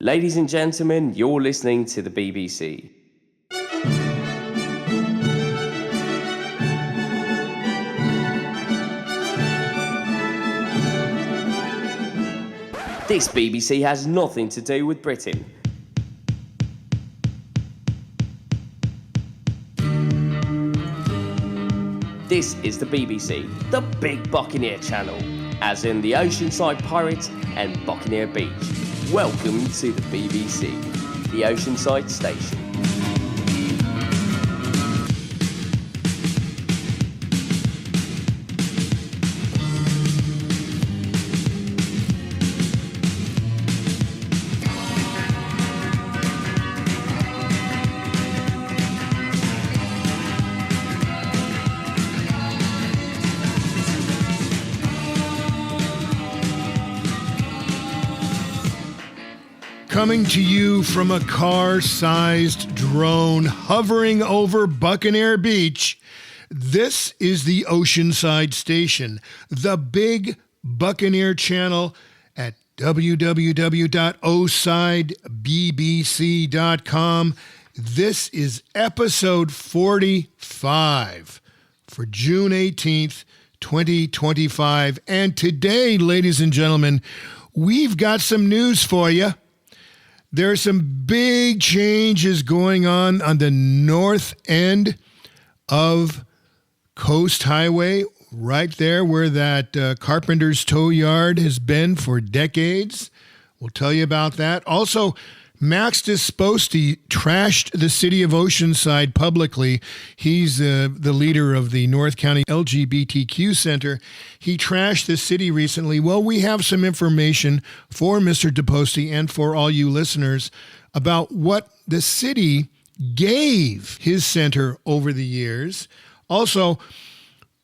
Ladies and gentlemen, you're listening to the BBC. This BBC has nothing to do with Britain. This is the BBC, the Big Buccaneer channel, as in the Oceanside Pirates and Buccaneer Beach. Welcome to the BBC, the Oceanside station. Coming to you from a car-sized drone hovering over Buccaneer Beach, this is the Oceanside Station, the Big Buccaneer channel at www.OCEANSIDE.bbc.com. This is episode 45 for June 18th, 2025. And today, ladies and gentlemen, we've got some news for you. There are some big changes going on the north end of Coast Highway, right there where that Carpenter's Tow Yard has been for decades. We'll tell you about that. Also, Max Disposti trashed the city of Oceanside publicly. He's the leader of the North County LGBTQ Center. He trashed the city recently. Well, we have some information for Mr. Disposti and for all you listeners about what the city gave his center over the years. Also,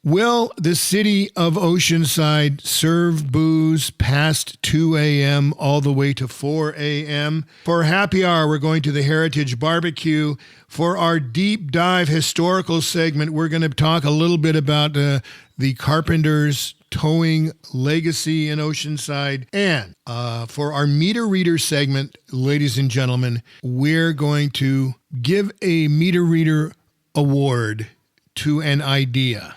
will the city of Oceanside serve booze past 2 a.m. all the way to 4 a.m.? For happy hour, we're going to the Heritage Barbecue. For our deep dive historical segment, we're going to talk a little bit about the Carpenters towing legacy in Oceanside. And for our meter reader segment, ladies and gentlemen, we're going to give a meter reader award to an idea.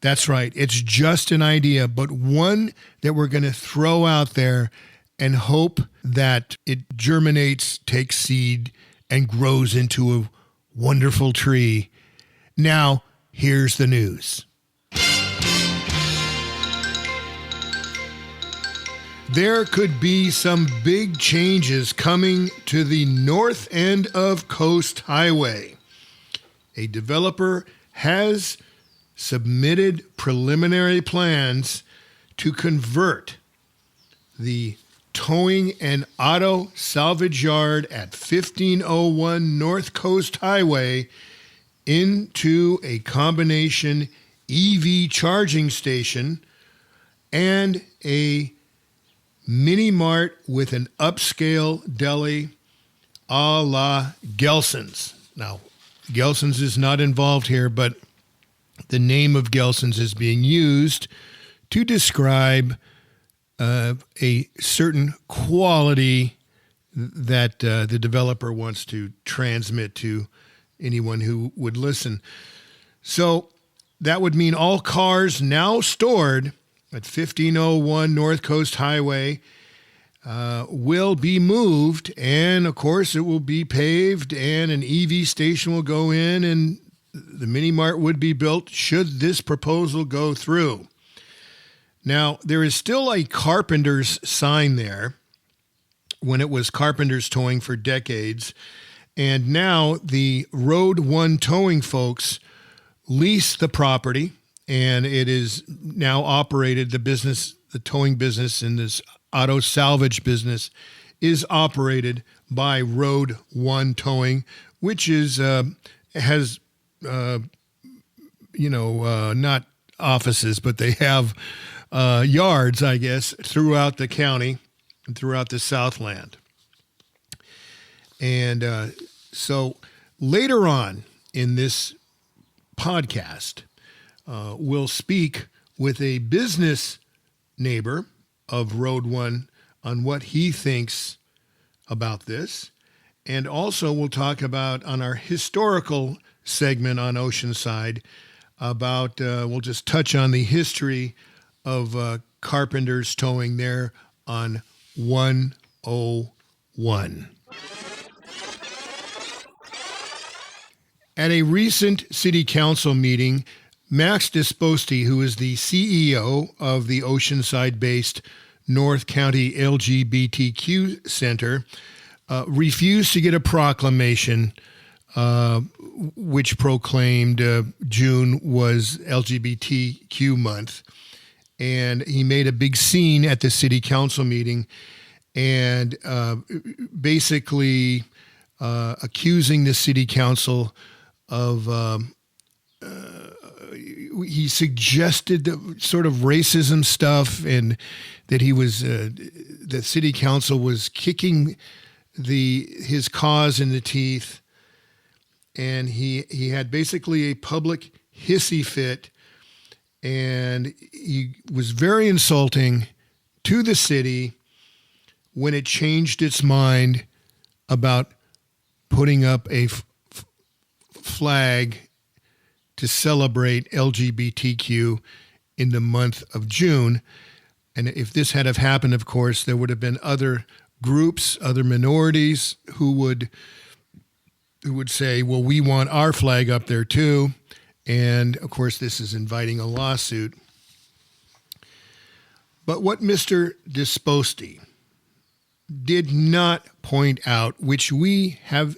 That's right. It's just an idea, but one that we're going to throw out there and hope that it germinates, takes seed, and grows into a wonderful tree. Now, here's the news. There could be some big changes coming to the north end of Coast Highway. A developer has submitted preliminary plans to convert the towing and auto salvage yard at 1501 North Coast Highway into a combination EV charging station and a mini mart with an upscale deli a la Gelson's. Now, Gelson's is not involved here, but the name of Gelson's is being used to describe a certain quality that the developer wants to transmit to anyone who would listen. So that would mean all cars now stored at 1501 North Coast Highway will be moved, and of course it will be paved, and an EV station will go in, and the mini mart would be built should this proposal go through. Now, there is still a Carpenter's sign there when it was Carpenter's Towing for decades. And now the Road One Towing folks lease the property, and it is now operated. The towing business and this auto salvage business is operated by Road One Towing, which is has not offices, but they have yards, I guess, throughout the county and throughout the Southland. And so later on in this podcast, we'll speak with a business neighbor of Road One on what he thinks about this. And also we'll talk about on our historical segment on Oceanside about, we'll just touch on the history of carpenters towing there on 101. At a recent city council meeting, Max Disposti, who is the CEO of the Oceanside-based North County LGBTQ Center, refused to get a proclamation which proclaimed June was LGBTQ month. And he made a big scene at the city council meeting and basically accusing the city council of he suggested the sort of racism stuff, and that he was the city council was kicking his cause in the teeth, and he had basically a public hissy fit, and he was very insulting to the city when it changed its mind about putting up a flag to celebrate LGBTQ in the month of June. And if this had have happened, of course, there would have been other groups, other minorities who would say, well, we want our flag up there too. And of course, this is inviting a lawsuit. But what Mr. Disposti did not point out, which we have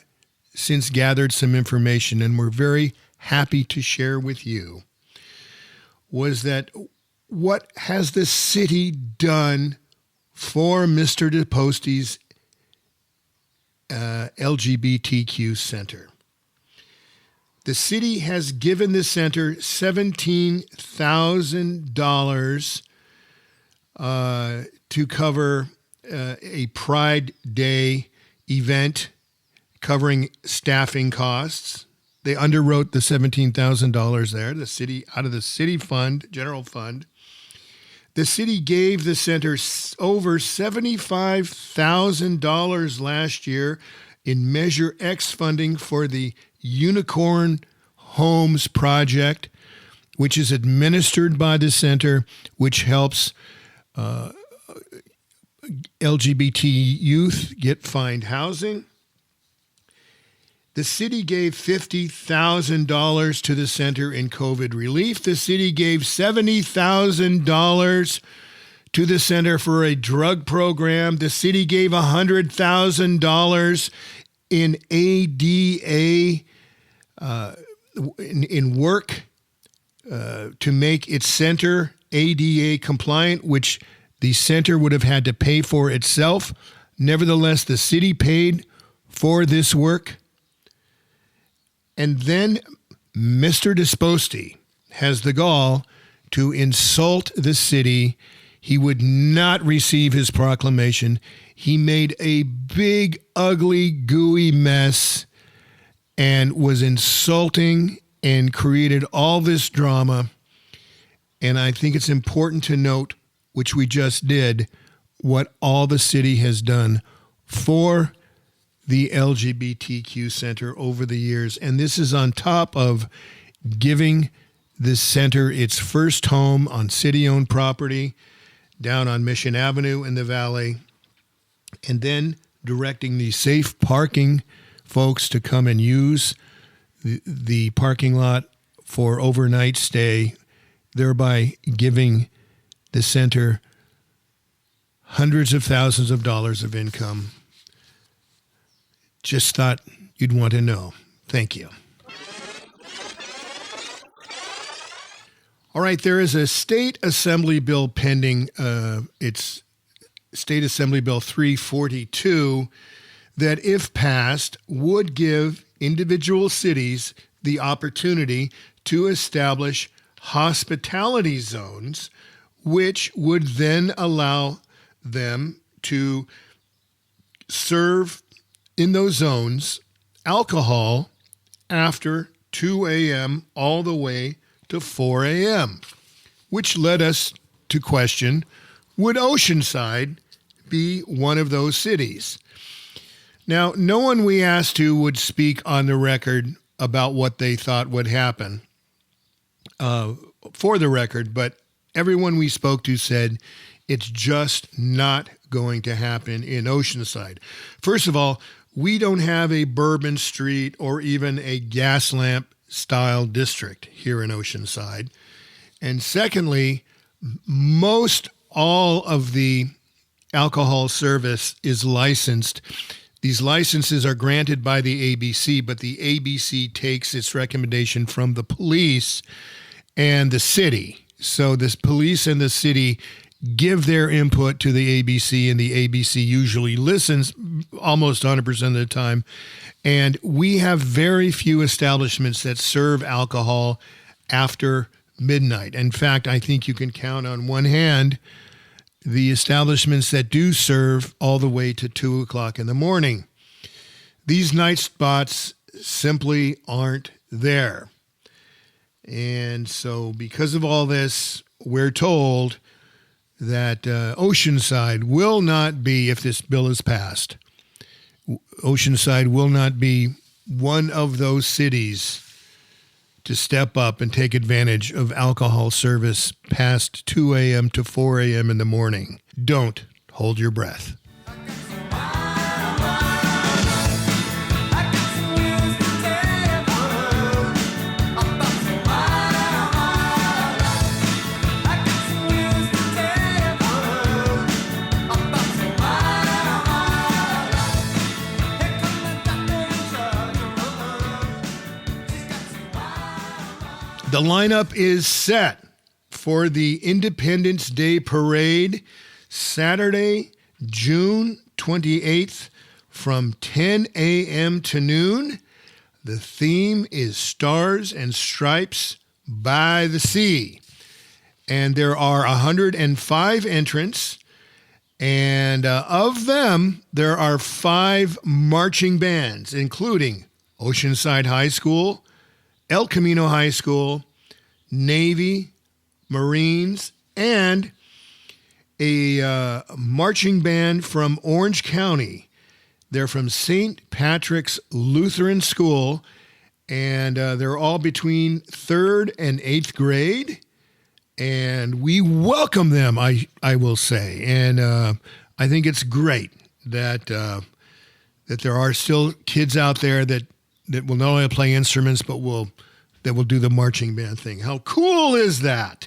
since gathered some information and we're very happy to share with you, was that what has the city done for Mr. Disposti's LGBTQ center? The city has given the center $17,000 to cover a Pride Day event covering staffing costs. They underwrote the $17,000 there, the city, out of the city fund, general fund. The city gave the center over $75,000 last year in Measure X funding for the Unicorn Homes Project, which is administered by the center, which helps LGBT youth get find housing. The city gave $50,000 to the center in COVID relief. The city gave $70,000 to the center for a drug program. The city gave $100,000 in ADA in work to make its center ADA compliant, which the center would have had to pay for itself. Nevertheless, the city paid for this work. And then Mr. Disposti has the gall to insult the city. He would not receive his proclamation. He made a big, ugly, gooey mess and was insulting and created all this drama. And I think it's important to note, which we just did, what all the city has done for the LGBTQ Center over the years. And this is on top of giving this center its first home on city-owned property down on Mission Avenue in the Valley, and then directing the safe parking folks to come and use the parking lot for overnight stay, thereby giving the center hundreds of thousands of dollars of income. Just thought you'd want to know. Thank you. All right, there is a state assembly bill pending. It's State Assembly Bill 342 that, if passed, would give individual cities the opportunity to establish hospitality zones, which would then allow them to serve in those zones alcohol after 2 a.m. all the way to 4 a.m., which led us to question, would Oceanside be one of those cities? Now, no one we asked to would speak on the record about what they thought would happen for the record, but everyone we spoke to said it's just not going to happen in Oceanside. First of all, we don't have a Bourbon Street or even a gas lamp style district here in Oceanside. And secondly, most all of the alcohol service is licensed. These licenses are granted by the ABC, but the ABC takes its recommendation from the police and the city. So this police and the city give their input to the ABC, and the ABC usually listens almost 100% of the time. And we have very few establishments that serve alcohol after midnight. In fact, I think you can count on one hand the establishments that do serve all the way to 2 o'clock in the morning. These night spots simply aren't there. And so because of all this, we're told that Oceanside will not be, if this bill is passed, Oceanside will not be one of those cities to step up and take advantage of alcohol service past 2 a.m. to 4 a.m. in the morning. Don't hold your breath. The lineup is set for the Independence Day Parade, Saturday, June 28th from 10 a.m. to noon. The theme is Stars and Stripes by the Sea. And there are 105 entrants, and of them, there are 5 marching bands, including Oceanside High School, El Camino High School, Navy, Marines, and a marching band from Orange County. They're from St. Patrick's Lutheran School, and they're all between 3rd and 8th grade. And we welcome them, I will say. And I think it's great that there are still kids out there that will not only play instruments, but that will do the marching band thing. How cool is that?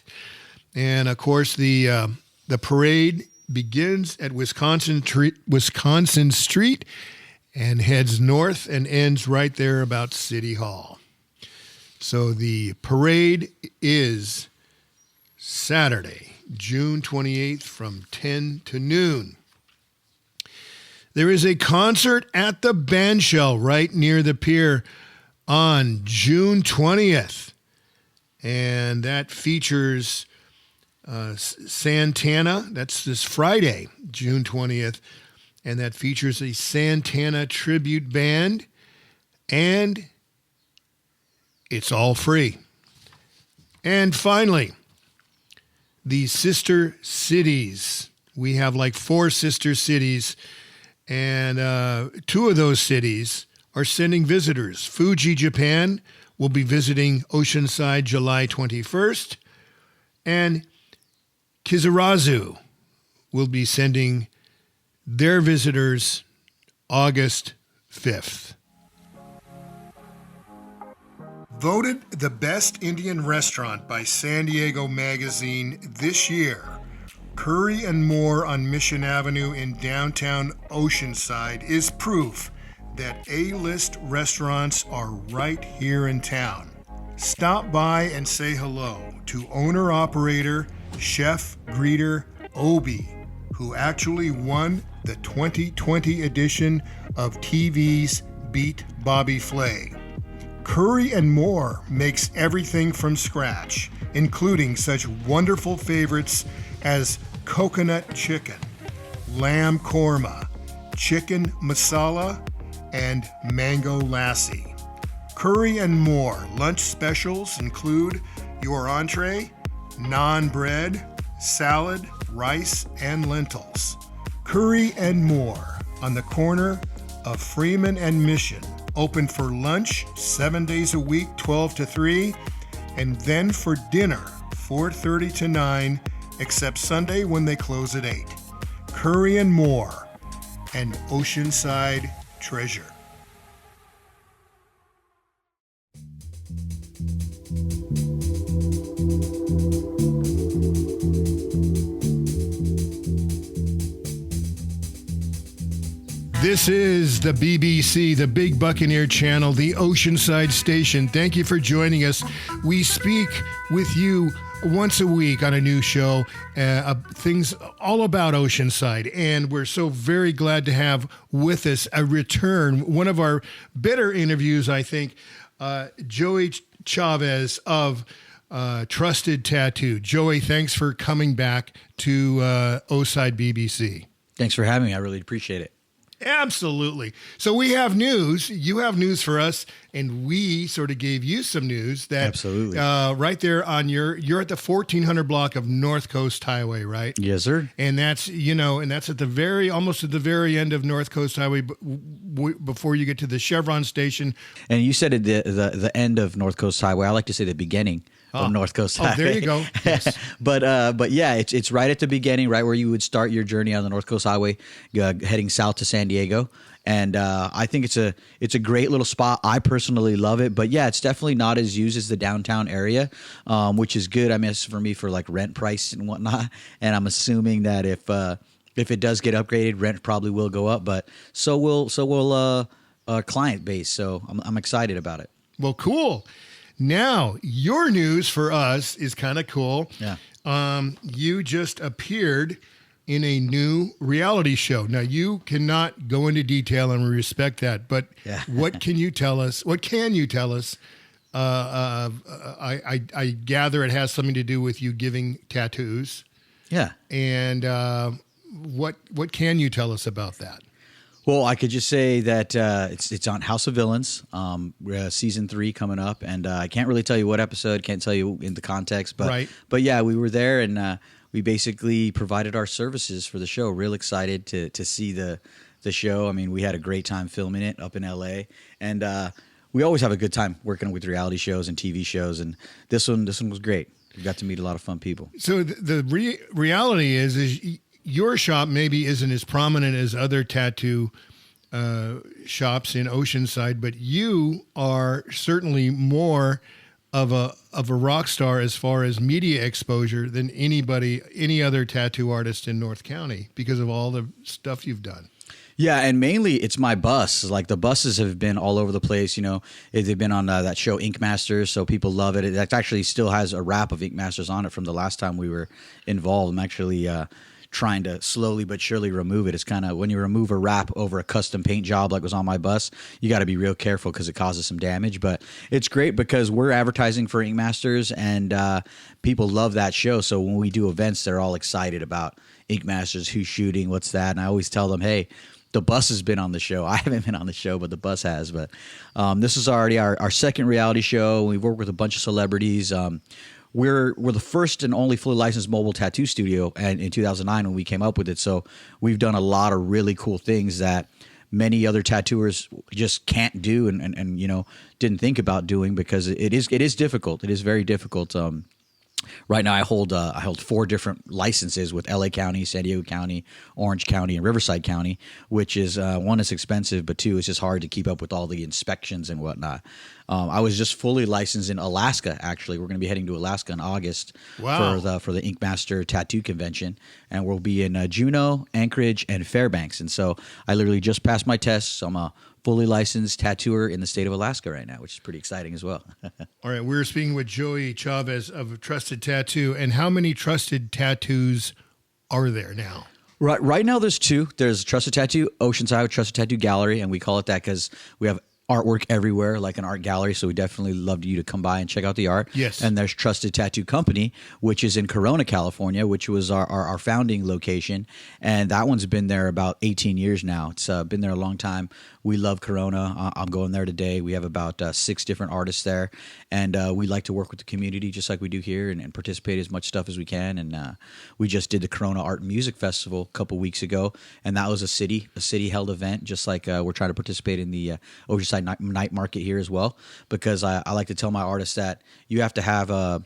And of course, the parade begins at Wisconsin Street and heads north and ends right there about City Hall. So the parade is Saturday, June 28th from 10 to noon. There is a concert at the Bandshell right near the pier on June 20th. And that features Santana. That's this Friday, June 20th. And that features a Santana tribute band. And it's all free. And finally, the sister cities. We have like 4 sister cities. And 2 of those cities are sending visitors. Fuji, Japan will be visiting Oceanside July 21st. And Kizurazu will be sending their visitors August 5th. Voted the best Indian restaurant by San Diego Magazine this year, Curry and More on Mission Avenue in downtown Oceanside is proof that A-list restaurants are right here in town. Stop by and say hello to owner-operator, chef, greeter, Obi, who actually won the 2020 edition of TV's Beat Bobby Flay. Curry and More makes everything from scratch, including such wonderful favorites as coconut chicken, lamb korma, chicken masala, and mango lassi. Curry and More lunch specials include your entree, naan bread, salad, rice, and lentils. Curry and More on the corner of Freeman and Mission. Open for lunch 7 days a week, 12 to 3, and then for dinner 4:30 to 9, except Sunday when they close at 8. Curry and more, an Oceanside treasure. This is the BBC, the Big Buccaneer Channel, the Oceanside Station. Thank you for joining us. We speak with you once a week on a new show, things all about Oceanside. And we're so very glad to have with us a return, one of our better interviews, I think, Joey Chavez of Trusted Tattoo. Joey, thanks for coming back to OCEANSIDE BBC. Thanks for having me. I really appreciate it. Absolutely. So we have news. You have news for us, and we sort of gave you some news that absolutely right there on you're at the 1400 block of North Coast Highway, right? Yes, sir. And that's at the almost at the very end of North Coast Highway before you get to the Chevron station. And you said at the end of North Coast Highway. I like to say the beginning of North Coast Highway. Oh, there you go. Yes. But yeah, it's right at the beginning, right where you would start your journey on the North Coast Highway, heading south to San Diego. And I think it's a great little spot. I personally love it. But yeah, it's definitely not as used as the downtown area, which is good. I mean, it's for me for like rent price and whatnot. And I'm assuming that if it does get upgraded, rent probably will go up. But so will client base. So I'm excited about it. Well, cool. Now, your news for us is kind of cool. Yeah. You just appeared in a new reality show. Now, you cannot go into detail, and we respect that, but yeah. What can you tell us? What can you tell us? I gather it has something to do with you giving tattoos. Yeah. And what can you tell us about that? Well, I could just say that it's on House of Villains, season 3 coming up, and I can't really tell you what episode, can't tell you in the context, but right. But yeah, we were there, and we basically provided our services for the show. Real excited to see the show. I mean, we had a great time filming it up in LA, and we always have a good time working with reality shows and TV shows, and this one was great. We got to meet a lot of fun people. So the reality is your shop maybe isn't as prominent as other tattoo shops in Oceanside, but you are certainly more of a rock star as far as media exposure than any other tattoo artist in North County because of all the stuff you've done. Yeah, and mainly it's my bus. Like the buses have been all over the place. You know, they've been on that show Ink Masters, so people love it. It actually still has a wrap of Ink Masters on it from the last time we were involved. I'm actually trying to slowly but surely remove it. It's kind of when you remove a wrap over a custom paint job like was on my bus, you got to be real careful because it causes some damage. But it's great because we're advertising for Ink Masters, and people love that show. So when we do events, they're all excited about Ink Masters, who's shooting, what's that. And I always tell them, hey, the bus has been on the show. I haven't been on the show, but the bus has. But this is already our second reality show. We've worked with a bunch of celebrities. We're the first and only fully licensed mobile tattoo studio, and in 2009 when we came up with it. So we've done a lot of really cool things that many other tattooers just can't do and you know didn't think about doing because it is difficult. It is very difficult. Right now, I hold 4 different licenses with LA County, San Diego County, Orange County, and Riverside County, which is one, is expensive, but 2, it's just hard to keep up with all the inspections and whatnot. I was just fully licensed in Alaska. Actually, we're going to be heading to Alaska in August. Wow. for the Ink Master Tattoo Convention, and we'll be in Juneau, Anchorage, and Fairbanks. And so I literally just passed my tests. So I'm a fully licensed tattooer in the state of Alaska right now, which is pretty exciting as well. All right, we're speaking with Joey Chavez of Trusted Tattoo. And how many Trusted Tattoos are there now? Right now there's 2. There's Trusted Tattoo Oceanside, Trusted Tattoo Gallery, and we call it that because we have artwork everywhere, like an art gallery. So we definitely love you to come by and check out the art. Yes. And there's Trusted Tattoo Company, which is in Corona, California, which was our founding location. And that one's been there about 18 years now. It's been there a long time. We love Corona. I'm going there today. We have about 6 different artists there. And we like to work with the community just like we do here and participate as much stuff as we can. And we just did the Corona Art and Music Festival a couple weeks ago. And that was a city-held event, just like we're trying to participate in the Oceanside night market here as well. Because I like to tell my artists that you have to have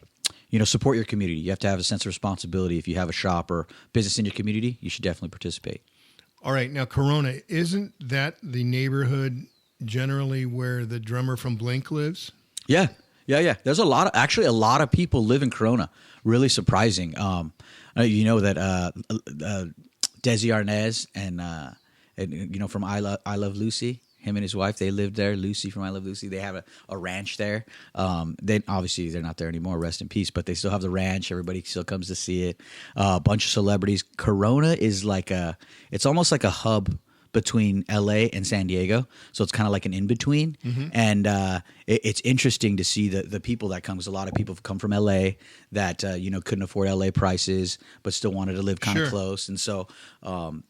support your community. You have to have a sense of responsibility. If you have a shop or business in your community, you should definitely participate. All right. Now, Corona, isn't that the neighborhood generally where the drummer from Blink lives? Yeah. There's a lot of people live in Corona. Really surprising. You know that Desi Arnaz and from I Love Lucy. Him and his wife, they lived there. Lucy from I Love Lucy. They have a ranch there. They're not there anymore. Rest in peace. But they still have the ranch. Everybody still comes to see it. A bunch of celebrities. Corona is it's almost like a hub between LA and San Diego. So it's kind of like an in-between. Mm-hmm. And it's interesting to see the people that come. Because a lot of people come from LA that, couldn't afford LA prices, but still wanted to live kind of close. And so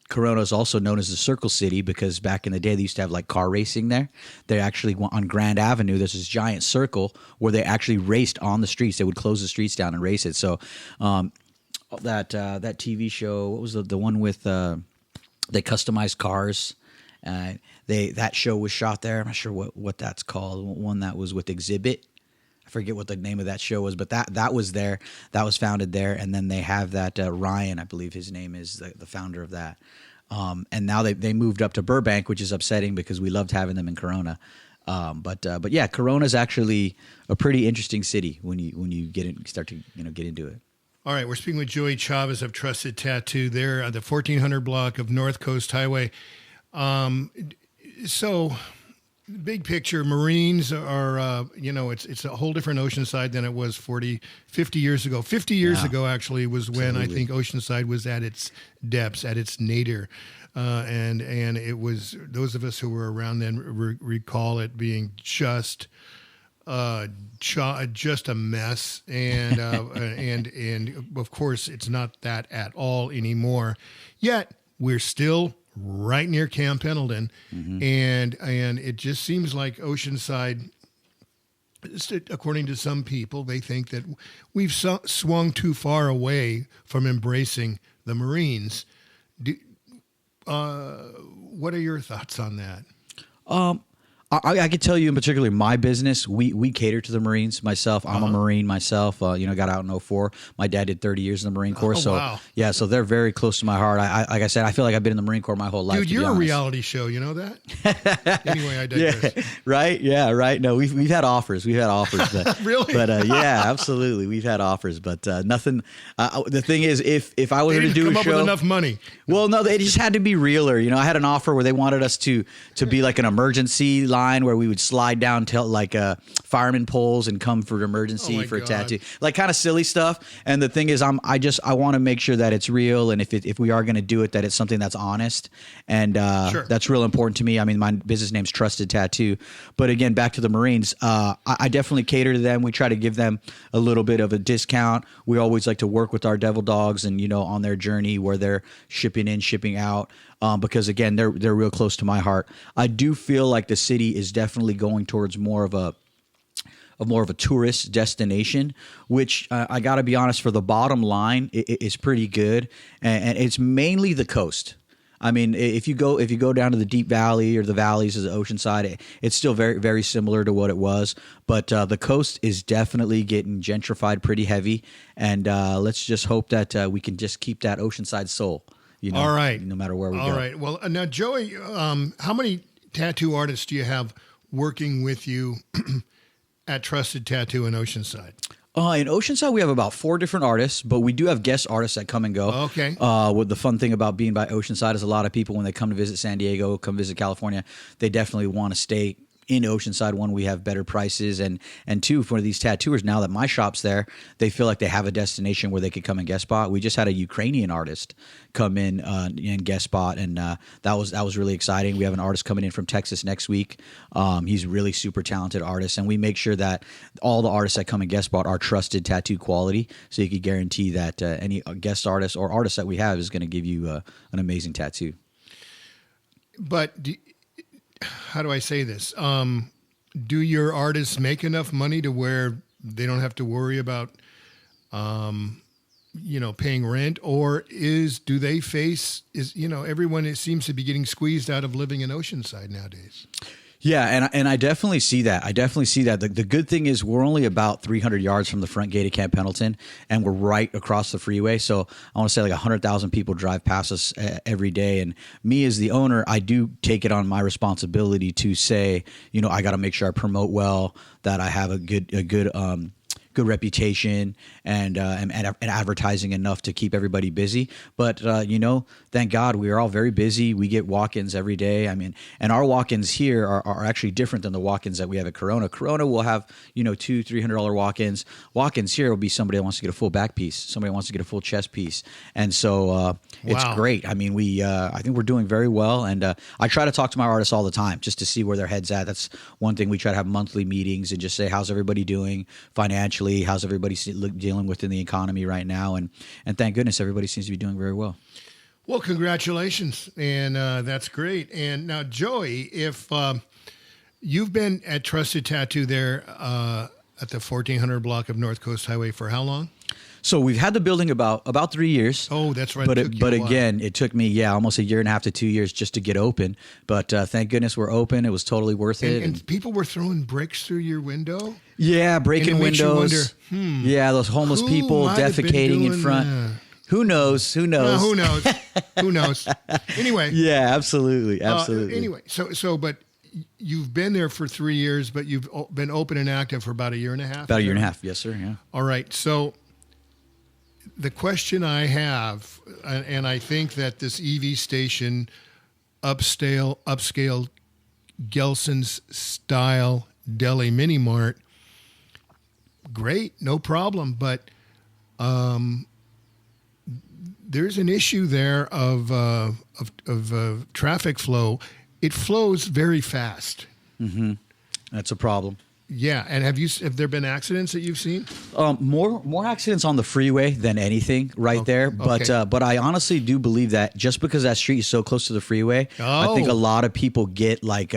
Corona is also known as the Circle City because back in the day, they used to have like car racing there. They actually, on Grand Avenue, there's this giant circle where they actually raced on the streets. They would close the streets down and race it. So that TV show, what was the one with... They customized cars. That show was shot there. I'm not sure what that's called. One that was with Exhibit. I forget what the name of that show was, but that was there. That was founded there. And then they have that Ryan, I believe his name is the founder of that. And now they moved up to Burbank, which is upsetting because we loved having them in Corona. But yeah, Corona is actually a pretty interesting city when you start to get into it. All right, we're speaking with Joey Chavez of Trusted Tattoo there at the 1400 block of North Coast Highway. So, big picture, Marines are, it's a whole different Oceanside than it was 40, 50 years ago. 50 years ago, actually, was when I think Oceanside was at its depths, at its nadir. And it was, those of us who were around then recall it being just a mess, and of course it's not that at all anymore. Yet we're still right near Camp Pendleton, and it just seems like Oceanside, according to some people, they think that we've swung too far away from embracing the Marines. What are your thoughts on that? I could tell you in particular, my business, we cater to the Marines. Myself, I'm a Marine myself. Got out in 2004. My dad did 30 years in the Marine Corps. Wow. Yeah, so they're very close to my heart. Like I said, I feel like I've been in the Marine Corps my whole life. Dude, you're a reality show. You know that? Anyway, I digress. Yeah, right? Yeah, right. No, we've had offers. But, really? But yeah, absolutely. We've had offers, but nothing. The thing is, if I was to do come a up show, with enough money. Well, no, they just had to be realer. I had an offer where they wanted us to be like an emergency line where we would slide down to fireman poles and come for emergency for a tattoo, like kind of silly stuff. And the thing is, I want to make sure that it's real, and if we are going to do it, that it's something that's honest, and that's real important to me. I mean, my business name's Trusted Tattoo, but again, back to the Marines, I definitely cater to them. We try to give them a little bit of a discount. We always like to work with our devil dogs, and on their journey where they're shipping in, shipping out. Because again, they're real close to my heart. I do feel like the city is definitely going towards more of a tourist destination, which I got to be honest, for the bottom line, is pretty good, and it's mainly the coast. I mean, if you go down to the Deep Valley or the valleys of the Oceanside, it's still very, very similar to what it was. But the coast is definitely getting gentrified pretty heavy, and let's just hope that we can just keep that Oceanside soul. All right. No matter where we go. All right. Well, now, Joey, how many tattoo artists do you have working with you at Trusted Tattoo in Oceanside? In Oceanside, we have about 4 different artists, but we do have guest artists that come and go. Okay. What the fun thing about being by Oceanside is a lot of people, when they come to visit San Diego, come visit California, they definitely want to stay in Oceanside. One, we have better prices, and two, for these tattooers, now that my shop's there, they feel like they have a destination where they could come and guest spot. We just had a Ukrainian artist come in and guest spot, and that was really exciting. We have an artist coming in from Texas next week. He's a really super talented artist, and we make sure that all the artists that come and guest spot are trusted tattoo quality, so you can guarantee that any guest artist or artist that we have is going to give you an amazing tattoo. But how do I say this? Do your artists make enough money to where they don't have to worry about, paying rent, or do they face everyone? It seems to be getting squeezed out of living in Oceanside nowadays. Yeah, and I definitely see that. The good thing is we're only about 300 yards from the front gate of Camp Pendleton, and we're right across the freeway. So I want to say like 100,000 people drive past us every day. And me as the owner, I do take it on my responsibility to say, I got to make sure I promote well, that I have a good reputation and advertising enough to keep everybody busy. But, thank God we are all very busy. We get walk-ins every day. I mean, and our walk-ins here are actually different than the walk-ins that we have at Corona. Corona will have, $200-$300 walk-ins. Walk-ins here will be somebody that wants to get a full back piece. Somebody wants to get a full chest piece. And so it's great. I mean, I think we're doing very well. And I try to talk to my artists all the time just to see where their head's at. That's one thing. We try to have monthly meetings and just say, how's everybody doing financially? How's everybody dealing with in the economy right now? And thank goodness everybody seems to be doing very well. Well, congratulations. And that's great. And now, Joey, if you've been at Trusted Tattoo there at the 1400 block of North Coast Highway for how long? So we've had the building about 3 years. Oh, that's right. But again, it took me almost 1.5 to 2 years just to get open. But thank goodness we're open. It was totally worth it. And people were throwing bricks through your window. Yeah, breaking windows. Wonder, yeah, those homeless people defecating in front. That? Who knows? Who knows? Who knows? Who knows? Anyway. Yeah, absolutely. Anyway, but you've been there for 3 years, but you've been open and active for about 1.5 years. About 1.5 years, yes, sir. Yeah. All right. So the question I have, and I think that this EV station, upscale Gelson's style deli mini mart, great, no problem. But there's an issue there of traffic flow. It flows very fast. Mm-hmm. That's a problem. Yeah, and have there been accidents that you've seen? More accidents on the freeway than anything there. But I honestly do believe that just because that street is so close to the freeway, I think a lot of people get like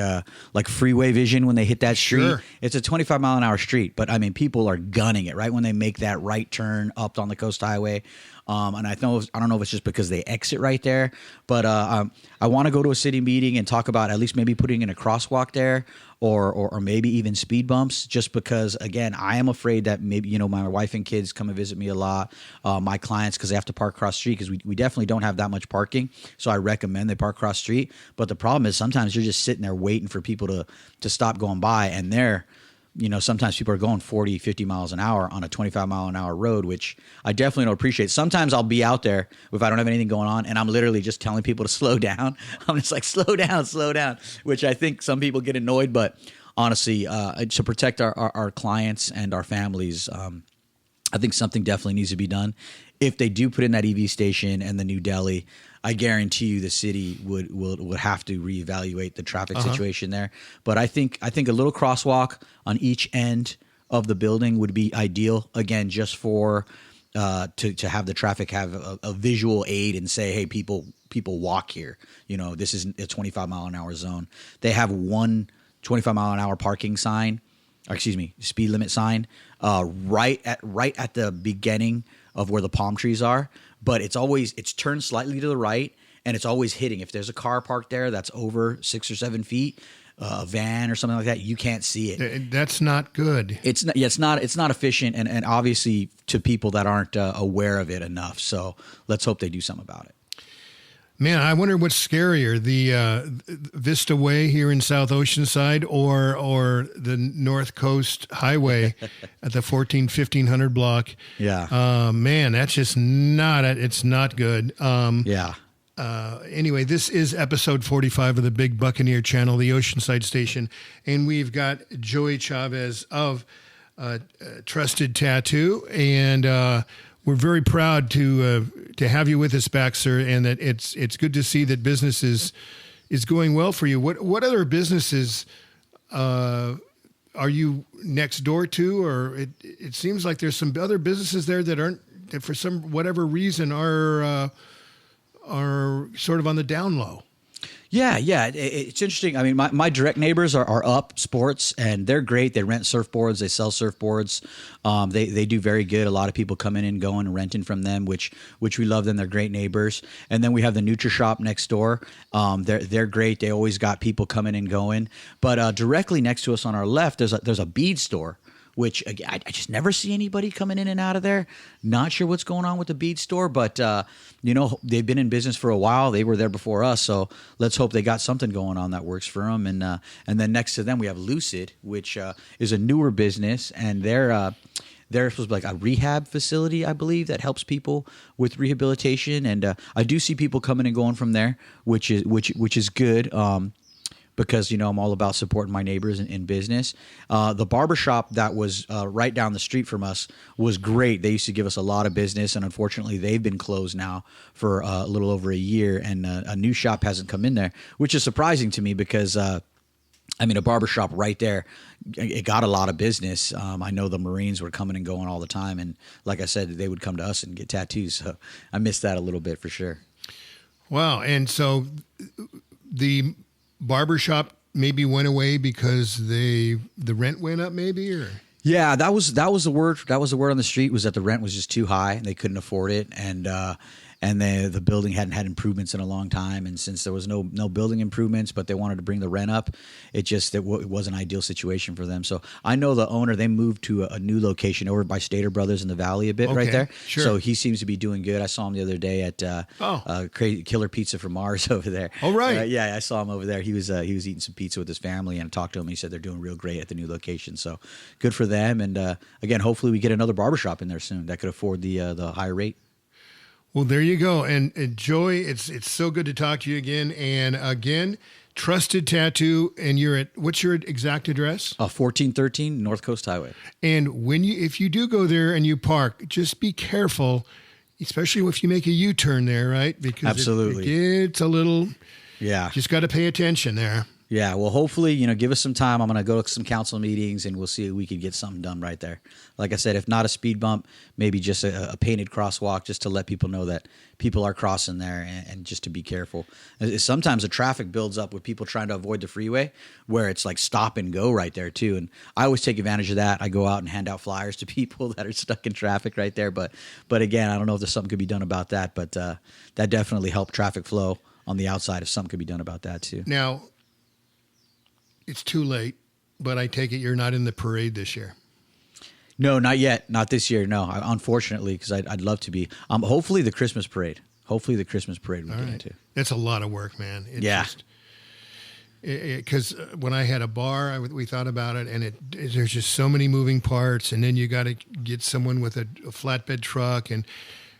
freeway vision when they hit that street. Sure. It's a 25 mile an hour street, but I mean people are gunning it right when they make that right turn up on the Coast Highway. And I don't know if it's just because they exit right there, but I want to go to a city meeting and talk about at least maybe putting in a crosswalk there, or maybe even speed bumps. Just because, again, I am afraid that maybe my wife and kids come and visit me a lot. My clients, because they have to park across the street, because we definitely don't have that much parking. So I recommend they park across the street. But the problem is sometimes you're just sitting there waiting for people to stop going by, and sometimes people are going 40, 50 miles an hour on a 25 mile an hour road, which I definitely don't appreciate. Sometimes I'll be out there if I don't have anything going on, and I'm literally just telling people to slow down. I'm just like, slow down, which I think some people get annoyed. But honestly, to protect our clients and our families, I think something definitely needs to be done. If they do put in that EV station and the new deli, I guarantee you the city would have to reevaluate the traffic situation there. But I think a little crosswalk on each end of the building would be ideal. Again, just for to have the traffic have a visual aid and say, hey, people walk here. This is a 25 mile an hour zone. They have one 25 mile an hour parking sign, speed limit sign, right at the beginning of where the palm trees are, but it's turned slightly to the right, and it's always hitting. If there's a car parked there that's over 6 or 7 feet, a van or something like that, you can't see it. That's not good. It's not efficient, and obviously to people that aren't aware of it enough. So let's hope they do something about it. Man, I wonder what's scarier, the Vista Way here in South Oceanside or the North Coast Highway at the 1500 block. Yeah. Man, that's just it's not good. Yeah. Anyway, this is episode 45 of the Big Buccaneer channel, the Oceanside station. And we've got Joey Chavez of Trusted Tattoo. And we're very proud to have you with us back, sir. And that it's good to see that business is going well for you. What other businesses are you next door to? Or it seems like there's some other businesses there that for some whatever reason are sort of on the down low. Yeah. It's interesting. I mean, my direct neighbors are Up Sports, and they're great. They rent surfboards. They sell surfboards. They do very good. A lot of people coming in, going, and renting from them, which we love them. They're great neighbors. And then we have the NutriShop next door. They're great. They always got people coming and going. But directly next to us on our left, there's a bead store, which again, I just never see anybody coming in and out of there. Not sure what's going on with the bead store, but they've been in business for a while. They were there before us, so let's hope they got something going on that works for them. And then next to them we have Lucid, which is a newer business, and they're supposed to be like a rehab facility, I believe, that helps people with rehabilitation. And I do see people coming and going from there, which is good. Because, I'm all about supporting my neighbors in business. The barbershop that was right down the street from us was great. They used to give us a lot of business, and unfortunately they've been closed now for a little over a year, and a new shop hasn't come in there, which is surprising to me because, a barbershop right there, it got a lot of business. I know the Marines were coming and going all the time, and like I said, they would come to us and get tattoos, so I missed that a little bit for sure. Wow, and so the barbershop maybe went away because the rent went up, maybe, or yeah, that was the word. That was the word on the street, was that the rent was just too high and they couldn't afford it, and the building hadn't had improvements in a long time. And since there was no building improvements, but they wanted to bring the rent up, it was an ideal situation for them. So I know the owner, they moved to a new location over by Stater Brothers in the Valley a bit, right there. Sure. So he seems to be doing good. I saw him the other day at Killer Pizza from Mars over there. Oh, right. Yeah, I saw him over there. He was eating some pizza with his family, and I talked to him. He said they're doing real great at the new location. So good for them. And again, hopefully we get another barbershop in there soon that could afford the higher rate. Well, there you go. And Joey, it's so good to talk to you again. And again, Trusted Tattoo, and you're at, what's your exact address? 1413 North Coast Highway. And if you do go there and you park, just be careful, especially if you make a U-turn there, right? Because absolutely, it gets a little, just got to pay attention there. Yeah, well, hopefully, give us some time. I'm going to go to some council meetings, and we'll see if we can get something done right there. Like I said, if not a speed bump, maybe just a painted crosswalk, just to let people know that people are crossing there, and just to be careful. Sometimes the traffic builds up with people trying to avoid the freeway, where it's like stop and go right there too. And I always take advantage of that. I go out and hand out flyers to people that are stuck in traffic right there. But again, I don't know if there's something could be done about that. But that definitely helped traffic flow on the outside. If something could be done about that too. Now, it's too late, but I take it you're not in the parade this year. No, not yet. Not this year. No, unfortunately, because I'd love to be. Hopefully the Christmas parade. Hopefully the Christmas parade we'll get into. That's a lot of work, man. Because when I had a bar, we thought about it, and there's just so many moving parts, and then you got to get someone with a flatbed truck, and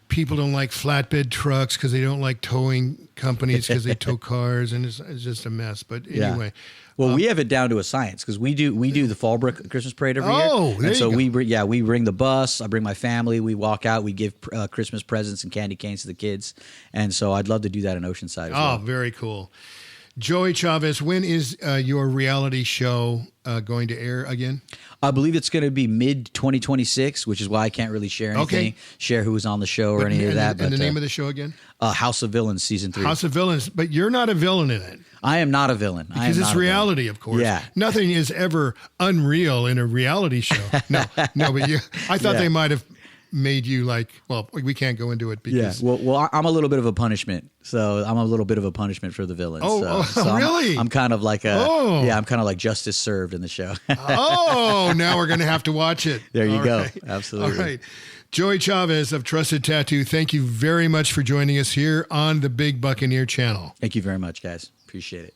people don't like flatbed trucks because they don't like towing companies because they tow cars, and it's just a mess. But anyway. Well, we have it down to a science because we do the Fallbrook Christmas Parade every year. Oh, there and so you go. we bring the bus. I bring my family. We walk out. We give Christmas presents and candy canes to the kids. And so I'd love to do that in Oceanside as well. Oh, very cool. Joey Chavez, when is your reality show going to air again? I believe it's going to be mid-2026, which is why I can't really share anything, share who was on the show or any of that. And the name of the show again? House of Villains, Season 3. House of Villains, but you're not a villain in it. I am not a villain. Because it's reality, of course. Yeah. Nothing is ever unreal in a reality show. No, but I thought they might have made you like, well, we can't go into it because... Yeah, well, I'm a little bit of a punishment. So I'm a little bit of a punishment for the villains. So really? I'm kind of like I'm kind of like justice served in the show. Now we're going to have to watch it. There you go. Right. Absolutely. All right. Joey Chavez of Trusted Tattoo, thank you very much for joining us here on the Big Buccaneer channel. Thank you very much, guys. Appreciate it.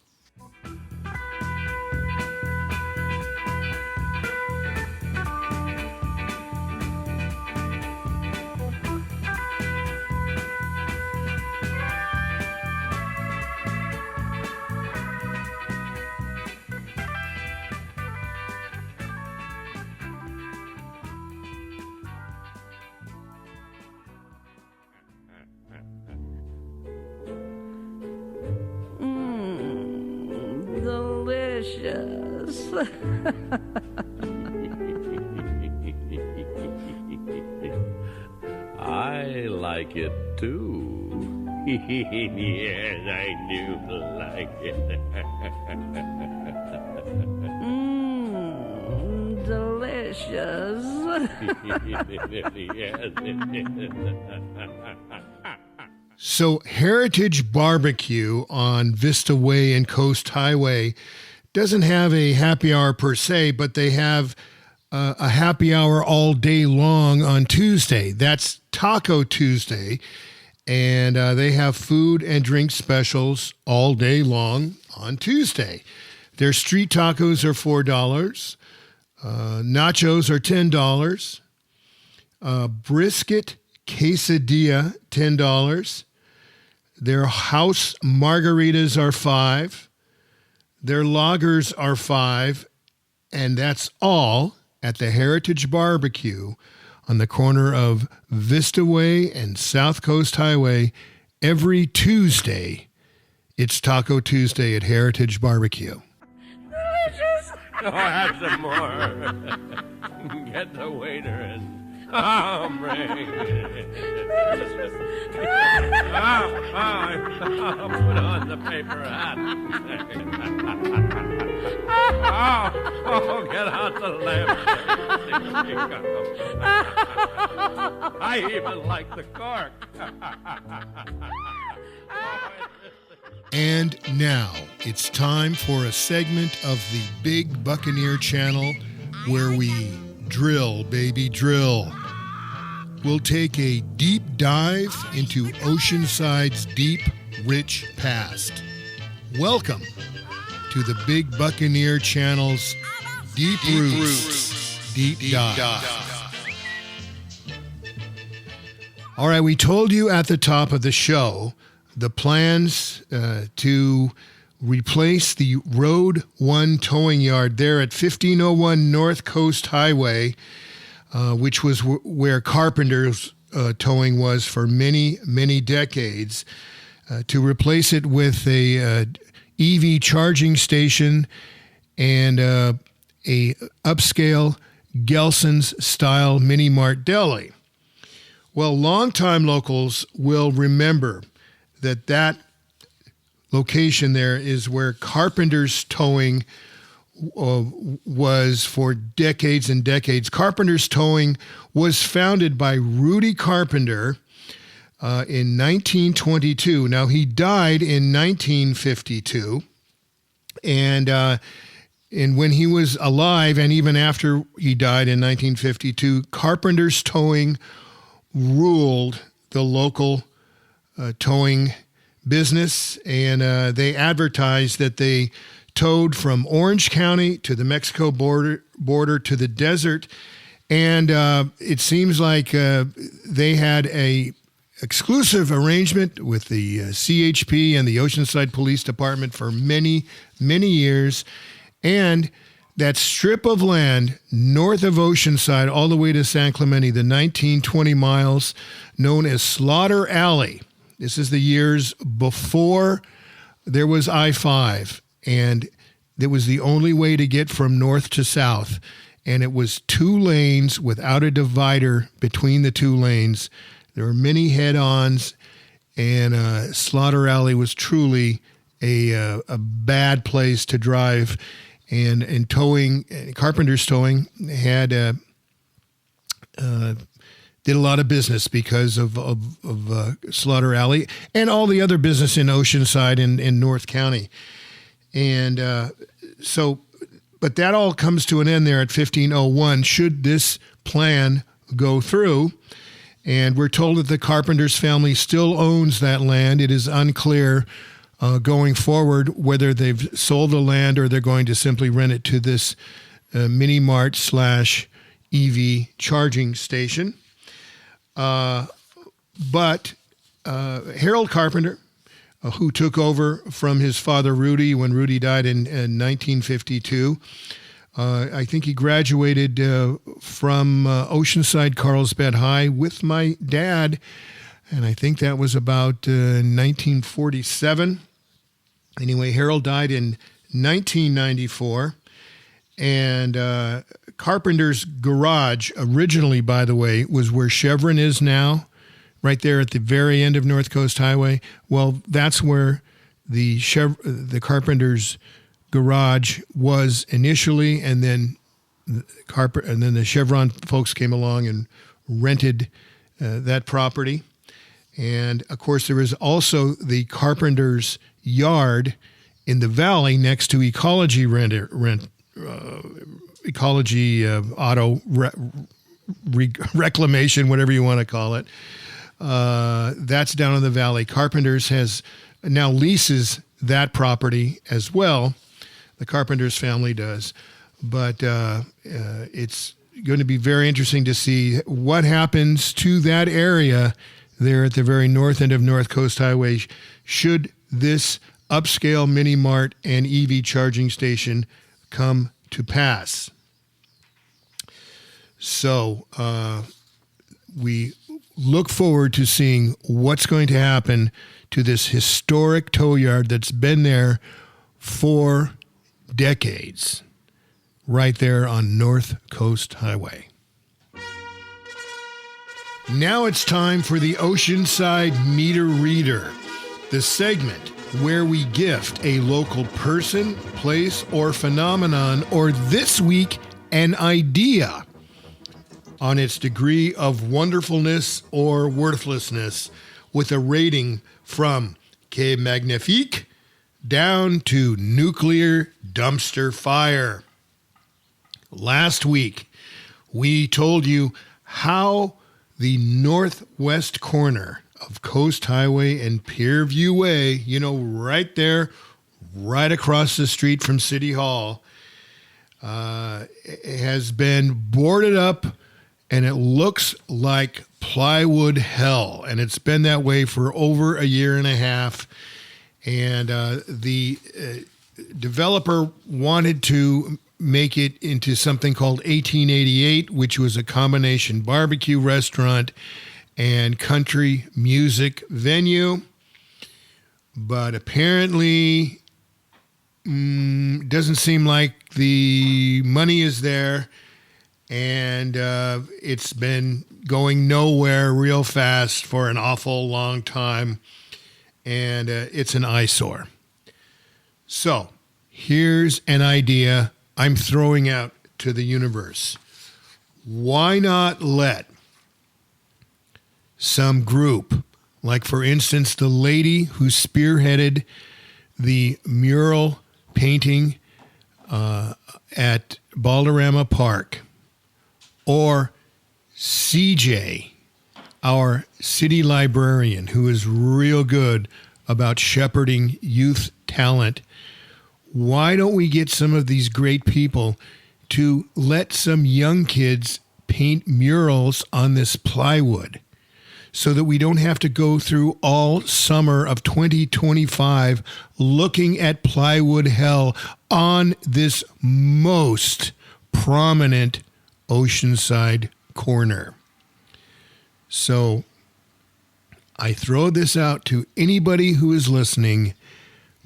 delicious. I like it too. Yes, I do like it. Delicious. Yes, it is. So, Heritage Barbecue on Vista Way and Coast Highway doesn't have a happy hour per se, but they have a happy hour all day long on Tuesday. That's Taco Tuesday. And they have food and drink specials all day long on Tuesday. Their street tacos are $4. Nachos are $10. Brisket quesadilla, $10. Their house margaritas are $5. Their lagers are $5. And that's all at the Heritage Barbecue on the corner of Vista Way and South Coast Highway every Tuesday. It's Taco Tuesday at Heritage Barbecue. Delicious. Oh, have some more. Get the waiter and bring it. Put on the paper hat. Get out the lamp. I even like the cork. And now it's time for a segment of the Big Buccaneer channel where we drill, baby, drill. We'll take a deep dive into Oceanside's deep, rich past. Welcome to the Big Buccaneer channel's Deep Roots, Deep Dive. All right, we told you at the top of the show the plans to replace the Road 1 towing yard there at 1501 North Coast Highway, which was where Carpenter's towing was for many, many decades, to replace it with a EV charging station and a upscale Gelson's-style mini-mart deli. Well, longtime locals will remember that location there is where Carpenter's Towing was for decades and decades. Carpenter's Towing was founded by Rudy Carpenter in 1922. Now, he died in 1952, and when he was alive and even after he died in 1952, Carpenter's Towing ruled the local towing business, and they advertised that they towed from Orange County to the Mexico border to the desert, and it seems like they had a exclusive arrangement with the CHP and the Oceanside Police Department for many, many years, and that strip of land north of Oceanside all the way to San Clemente, the 19-20 miles known as Slaughter Alley. This is the years before there was I-5, and it was the only way to get from north to south, and it was 2 lanes without a divider between the 2 lanes. There were many head-ons, and Slaughter Alley was truly a bad place to drive. And towing, Carpenter's Towing had did a lot of business because of Slaughter Alley and all the other business in Oceanside and in North County. And but that all comes to an end there at 1501 should this plan go through. And we're told that the Carpenter's family still owns that land. It is unclear going forward whether they've sold the land or they're going to simply rent it to this mini-mart / EV charging station. But Harold Carpenter, who took over from his father Rudy when Rudy died in 1952, I think he graduated from Oceanside Carlsbad High with my dad, and I think that was about 1947. Anyway, Harold died in 1994. And Carpenter's Garage, originally, by the way, was where Chevron is now, right there at the very end of North Coast Highway. Well, that's where the Carpenter's Garage was initially, and then the Chevron folks came along and rented that property. And of course, there is also the Carpenter's Yard in the valley next to Ecology Auto Reclamation, whatever you want to call it. That's down in the valley. Carpenter's has now leases that property as well. The Carpenter's family does. But it's going to be very interesting to see what happens to that area there at the very north end of North Coast Highway should this upscale mini mart and EV charging station come to pass. So we look forward to seeing what's going to happen to this historic tow yard that's been there for decades, right there on North Coast Highway. Now it's time for the Oceanside Meter Reader, the segment where we gift a local person, place, or phenomenon, or this week, an idea on its degree of wonderfulness or worthlessness with a rating from Que Magnifique down to nuclear dumpster fire. Last week, we told you how the northwest corner of Coast Highway and Pierview Way, right there, right across the street from City Hall, has been boarded up, and it looks like plywood hell. And it's been that way for over a year and a half. And the developer wanted to make it into something called 1888, which was a combination barbecue restaurant and country music venue. But apparently, doesn't seem like the money is there. And it's been going nowhere real fast for an awful long time. And it's an eyesore. So here's an idea I'm throwing out to the universe. Why not let some group, like for instance, the lady who spearheaded the mural painting at Balderrama Park, or CJ, our city librarian, who is real good about shepherding youth talent, why don't we get some of these great people to let some young kids paint murals on this plywood so that we don't have to go through all summer of 2025 looking at plywood hell on this most prominent Oceanside corner. So I throw this out to anybody who is listening.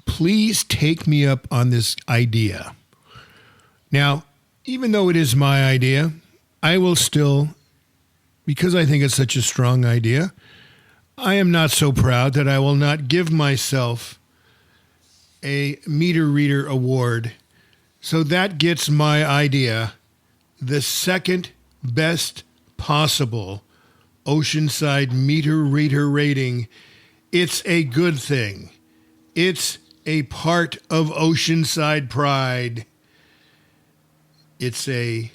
Please take me up on this idea. Now, even though it is my idea, I will still, because I think it's such a strong idea, I am not so proud that I will not give myself a Meter Reader Award. So that gets my idea the second best possible Oceanside Meter Reader rating. It's a good thing. It's a part of Oceanside pride. It's a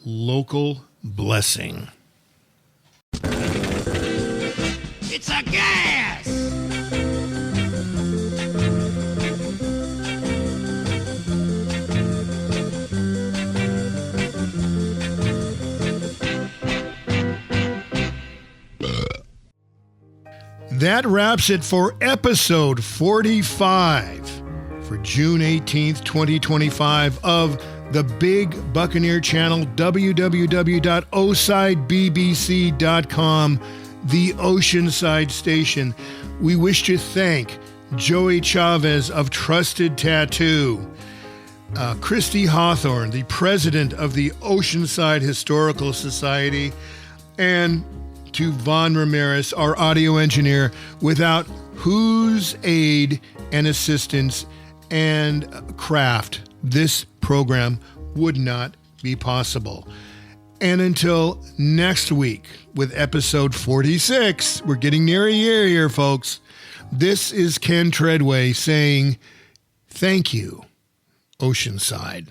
local blessing. It's a gas! That wraps it for episode 45 for June 18th, 2025 of the Big Buccaneer channel, www.osidebbbc.com, the Oceanside station. We wish to thank Joey Chavez of Trusted Tattoo, Christy Hawthorne, the president of the Oceanside Historical Society, and to Von Ramirez, our audio engineer, without whose aid and assistance and craft this program would not be possible. And until next week with episode 46, we're getting near a year here, folks. This is Ken Treadway saying thank you, Oceanside.